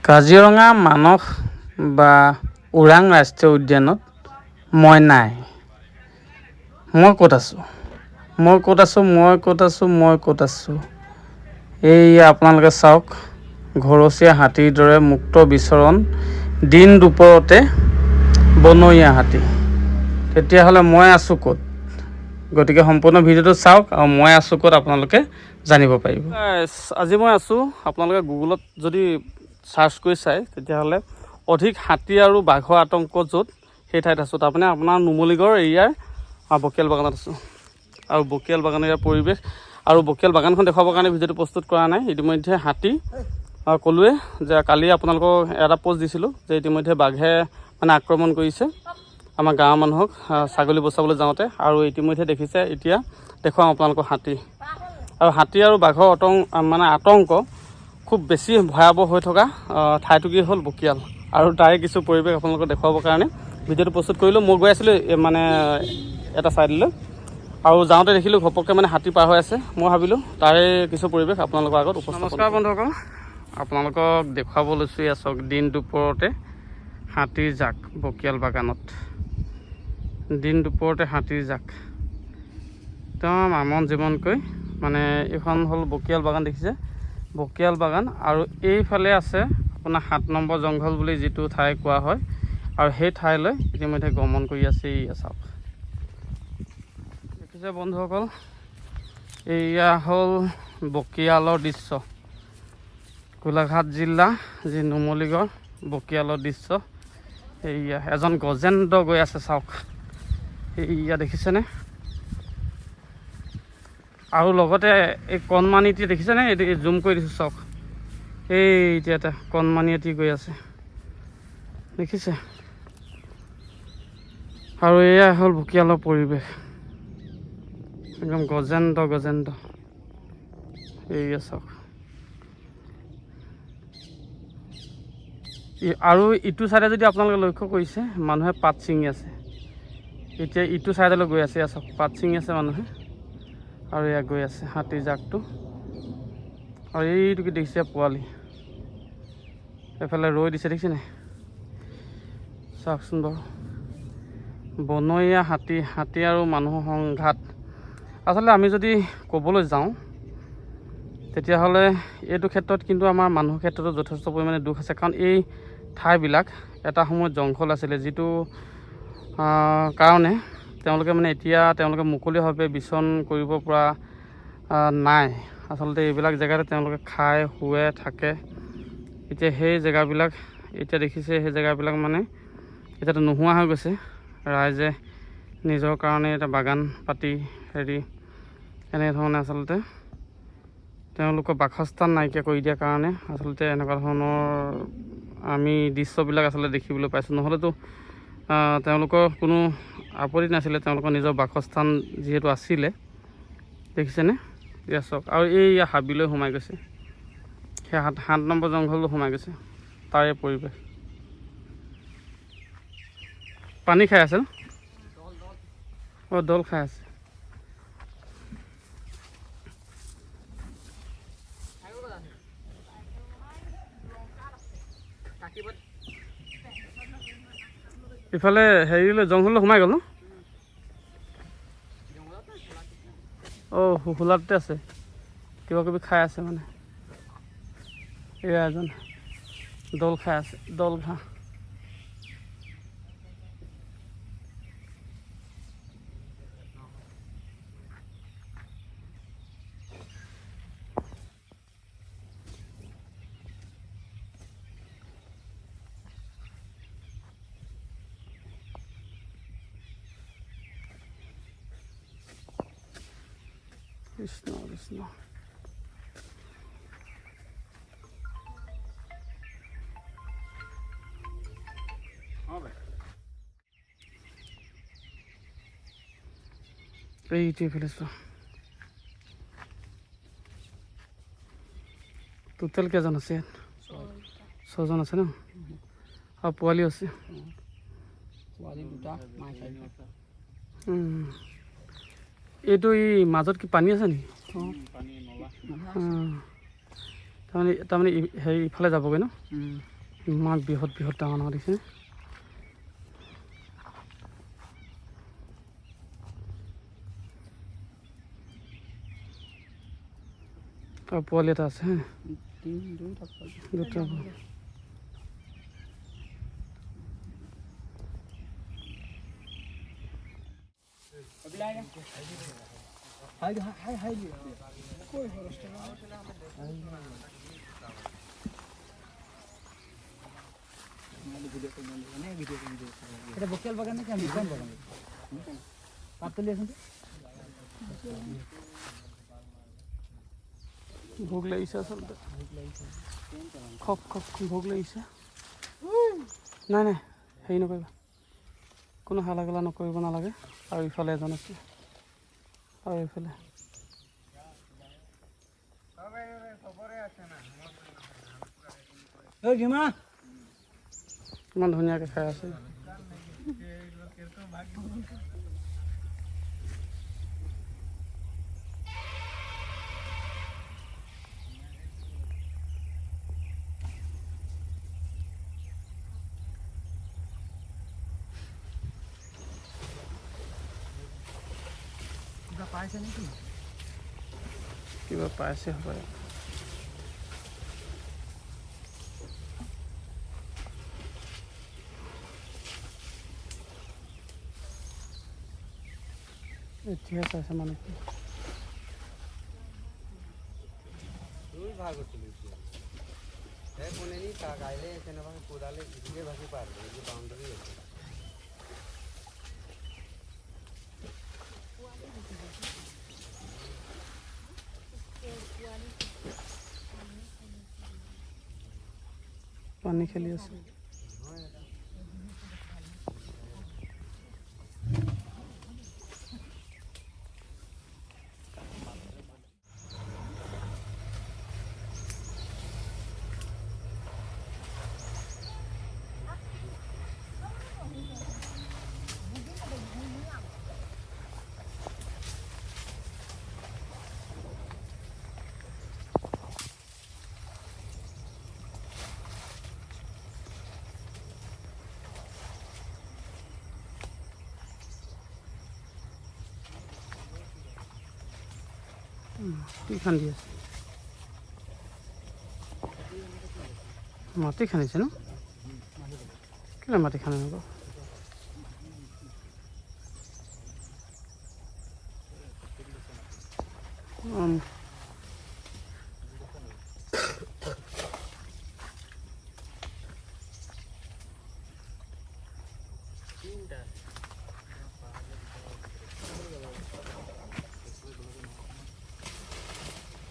কাজিৰঙা মানস বা ওৰাং ৰাষ্ট্ৰীয় উদ্যানত মই নাই। মই ক'ত আছোঁ? এই আপোনালোকে চাওক, ঘৰচীয়া হাতীৰ দৰে মুক্ত বিচৰণ, দিন দুপৰতে বনৰীয়া হাতী। তেতিয়াহ'লে মই আছোঁ ক'ত? গতিকে সম্পূৰ্ণ ভিডিঅ'টো চাওক আৰু মই আছোঁ ক'ত আপোনালোকে জানিব পাৰিব। আজি মই আছোঁ, আপোনালোকে গুগলত যদি চাৰ্চ কৰি চায় তেতিয়াহ'লে অধিক হাতী আৰু বাঘৰ আতংক য'ত, সেই ঠাইত আছোঁ। তাৰমানে আপোনাৰ নুমলীগড় এৰিয়াৰ বকিয়াল বাগানত আছোঁ। আৰু বকিয়াল বাগানৰ ইয়াৰ পৰিৱেশ আৰু বকিয়াল বাগানখন দেখুৱাবৰ কাৰণে ভিডিঅ'টো প্ৰস্তুত কৰা নাই। ইতিমধ্যে হাতী ক'লোৱে যে কালি আপোনালোকক এটা পোষ্ট দিছিলোঁ যে ইতিমধ্যে বাঘে মানে আক্ৰমণ কৰিছে আমাৰ গাঁৱৰ মানুহক ছাগলী বচাবলৈ যাওঁতে। আৰু ইতিমধ্যে দেখিছে, এতিয়া দেখুৱাম আপোনালোকক হাতী। আৰু হাতী আৰু বাঘৰ আতংক খুব বেছি ভয়াৱহ হৈ থকা ঠাইটুকুৰা হ'ল বকিয়াল। আৰু তাৰে কিছু পৰিৱেশ আপোনালোকক দেখুৱাবৰ কাৰণে ভিডিঅ'টো প্ৰস্তুত কৰিলোঁ। মই গৈ আছিলোঁ এটা ছাইডলৈ, আৰু যাওঁতে দেখিলোঁ ঘপককৈ হাতী পাৰ হৈ আছে। মই ভাবিলোঁ তাৰে কিছু পৰিৱেশ আপোনালোকৰ আগত উপস্থাপন। নমস্কাৰ বন্ধুসকল, আপোনালোকক দেখুৱাব লৈছোঁ এয়া চাওক, দিন দুপৰতে হাতীৰ জাক বকিয়াল বাগানত। দিন দুপৰতে হাতীৰ জাক একদম আমন জীৱনকৈ। এইখন হ'ল বকিয়াল বাগান, দেখিছে বকিয়াল বাগান। আৰু এইফালে আছে আপোনাৰ 7 নম্বৰ জংঘল বুলি যিটো ঠাই কোৱা হয়, আৰু সেই ঠাইলৈ ইতিমধ্যে গমন কৰি আছে। চাওক, দেখিছে বন্ধুসকল, এয়া হ'ল বকিয়ালৰ দৃশ্য। গোলাঘাট জিলা যি নুমলীগড় বকিয়ালৰ দৃশ্য। এয়া এজন গজেন্দ্ৰ গৈ আছে, চাওক এয়া দেখিছেনে? আৰু লগতে এই কণমানি এটি দেখিছেনে? এইটো জুম কৰি দিছোঁ, চাওক এতিয়া এটা কণমানি এটি গৈ আছে, দেখিছে? আৰু এয়া হ'ল বকিয়ালৰ পৰিৱেশ, একদম গজেন্দ্ৰ। এয়া চাওক। আৰু ইটো ছাইডে যদি আপোনালোকে লক্ষ্য কৰিছে, মানুহে পাত ছিঙি আছে। এতিয়া ইটো ছাইডলৈ গৈ আছে, চাওক পাত ছিঙি আছে মানুহে। আৰু এয়া গৈ আছে হাতীৰ জাকটো। আৰু এইটো কি দেখিছে? পোৱালি এফালে ৰৈ দিছে, দেখিছেনে? চাওকচোন বাৰু, বনৰীয়া হাতী আৰু মানুহৰ সংঘাত। আচলতে আমি যদি ক'বলৈ যাওঁ তেতিয়াহ'লে এইটো ক্ষেত্ৰত কিন্তু আমাৰ মানুহৰ ক্ষেত্ৰতো যথেষ্ট পৰিমাণে দুখ আছে। কাৰণ এই ঠাইবিলাক এটা সময়ত জংঘল আছিলে, যিটো কাৰণে তেওঁলোকে এতিয়া মুকলিভাৱে বিচৰণ কৰিব পৰা নাই। আচলতে এইবিলাক জেগাতে তেওঁলোকে খায়, শুৱে, থাকে। এতিয়া সেই জেগাবিলাক এতিয়া দেখিছে, সেই জেগাবিলাক এতিয়াতো নোহোৱা হৈ গৈছে। ৰাইজে নিজৰ কাৰণে এটা বাগান পাতি এনেধৰণে আচলতে তেওঁলোকৰ বাসস্থান নাইকিয়া কৰি দিয়াৰ কাৰণে আচলতে এনেকুৱা ধৰণৰ আমি দৃশ্যবিলাক আচলতে দেখিবলৈ পাইছোঁ। নহ'লেতো তেওঁলোকৰ কোনো আপত্তি নাছিলে, তেওঁলোকৰ নিজৰ বাসস্থান যিহেতু আছিলে। দেখিছেনে? এয়া চাওক। আৰু এই হাবিলৈ সোমাই গৈছে, সেই 7 নম্বৰ জংঘললৈ সোমাই গৈছে। তাৰে পৰিৱেশ, পানী খাই আছে, দল খাই আছে। ইফালে জংঘললৈ সোমাই গ'ল ন? হোলাতে আছে, কিবা কিবি খাই আছে। এয়া এজন দল খাই আছে, দল ঘাঁহ। কৃষ্ণ কৃষ্ণ। এইটোৱে ফেলিছো। টোটেল কেইজন আছে? 6জন আছে ন? আৰু পোৱালি আছে? এইটো মাজত কি পানী আছে নেকি? তাৰমানে ইফালে যাবগৈ ন? ইমান বৃহৎ বৃহৎ ডাঙৰ ডাঙৰ দেখিছে। আৰু পোৱালি এটা আছে হা, দুটা এটা বকিয়াল বাগান নাকি আমি কোন বাগান পাতলি আছে ভোক লাগিছে আচলতে, খক খক ভোক লাগিছে। নাই নাই হেৰি নকৰিবা, কোনো হালা গোলা নকৰিব নালাগে। আৰু ইফালে এজন আছে, আৰু এইফালে ইমান ধুনীয়াকৈ খাই আছে। কিবা পাইছে নেকি? কিবা পাইছে হ'ব। এতিয়া চাইছে মানে কি দুই ভাগ তুলিছে এই কোনে নি তা গাইলে কেনেবাকে কোদালে ইদিকে ভাসি পারবে এই যে বাউন্ডারি আছে পানী খেলি আছে। কি খান্দি আছে? মাটি খান্দিছে ন? কেলে মাটি খান্দিব?